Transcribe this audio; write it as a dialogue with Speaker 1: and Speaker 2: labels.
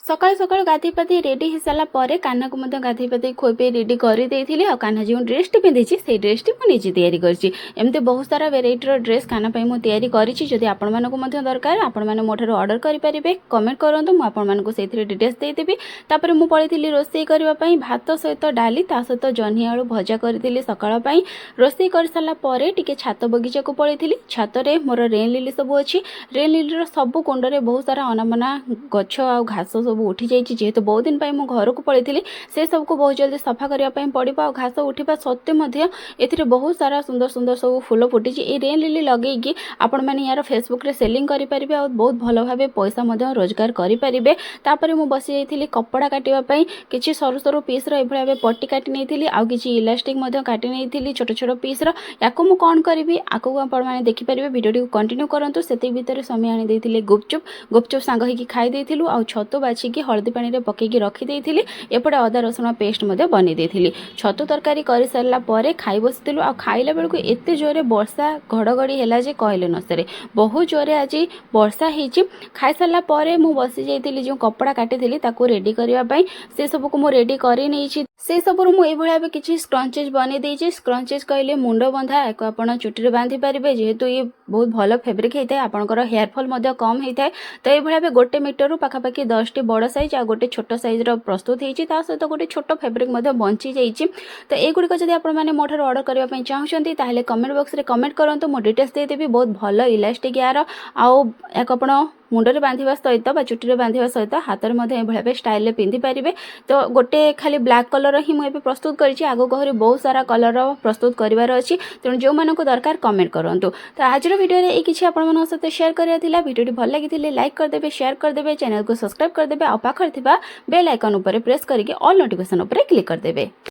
Speaker 1: सकाल सकाल गाधे पाधे रेडी हो सारापर कान्हा को गाधे पाधे खोई रेडी करदे आ कान्हा जो ड्रेस टी पिंधि से ड्रेस टी मुझे तैयारी करमती बहुत सारा वेराइटर ड्रेस कान्हा मुझे तैयारी आपण मानक दरकार आपण मैंने मोटर ऑर्डर करेंगे कमेंट करूँ मुझे डिटेल्स देदेवी तापर मुझे पड़ी रोसे करने भात सहित डाली ता सहित जह्नी आलू भजा करी सकाल रोसे कर सारापर टी छात बगीचा को पड़ी छात में मोर रेन लिली सब अच्छी रेन लिली सब कुंडे बहुत सारा अनामना गछ आ घास सब उठी जाइए जेहेतु बहुत दिन मुझे घर को पड़ी से सबको बहुत जल्दी सफा करने पड़ो आ घास उठा सत्वे ए बहुत सारा सुंदर सुंदर सब फूल फुटी ये रेन लिली लगे आपण मैंने यार फेसबुक रे सेलिंग करेंगे और बहुत भल भाव पैसा रोजगार करेंगे तापर मुझे बसी जाइए कपड़ा काटापी किसी सरू सरू पीस भाव पट्टी काटी नहीं आउ कि इलास्टिक काटी नहीं छोट छोट पीस या कौन करी आगे आपने देखिपारे भिडियो कंटिन्यू करूँ से भितर समय आनी गुपचुप गुपचुप सांग होगी खाई आ छतु बाछिकी हलदी पानी रे पकईकी रखी एपटे अदा रसुण पेस्ट बनई छतु तरकारी कर सारापर खाई बसी आ खाइला बेलू एत जोरे वर्षा घड़घड़ी है जे कहले न सरे बहुत जोरे आज वर्षा होती खाई सारापर मुझे बसी जाइए जो कपड़ा काटी रेडी करने से सबको मुझे रेडी कर से सब मुझे किसी स्क्रंचेज बनई स्क्रंचेज कहले मुंड बंधा एक आप चुटी बांधि पारे जेहेतु ये बहुत भल फेब्रिक होता है आपंकर हेयरफॉल कम होता है तो ये भाव गोटे मीटर पाखापाखि 10 टी बड़ साइज आ गोटे छोट साइज प्रस्तुत होती सहित गोटे छोट फेब्रिक बंची जाइए तो युड़िक जब आपने मोटर ऑर्डर करने चाहते हैं कमेंट बॉक्स में कमेंट करूँ मो डिटेल्स देदेवी बहुत भल इलास्टिक यार आउ एक आप मुंडे बांधा सहित चुटी बांधा सहित हाथ में स्टाइल पिंधि पारे तो गोटे खाली ब्लैक कलर ही मुझे प्रस्तुत कर आगे बहुत सारा कलर प्रस्तुत करार अच्छी तेणु जो मानक दरकार कमेंट करूँ तो आज वीडियो ये किसी आप सहित शेयर कराला वीडियो भल लगी लाइक करदे शेयर करदे चैनल को सब्सक्राइब करदे आ पाखर बेल आइकन उपर प्रेस करके ऑल नोटिफिकेशन उपर क्लिक करदे।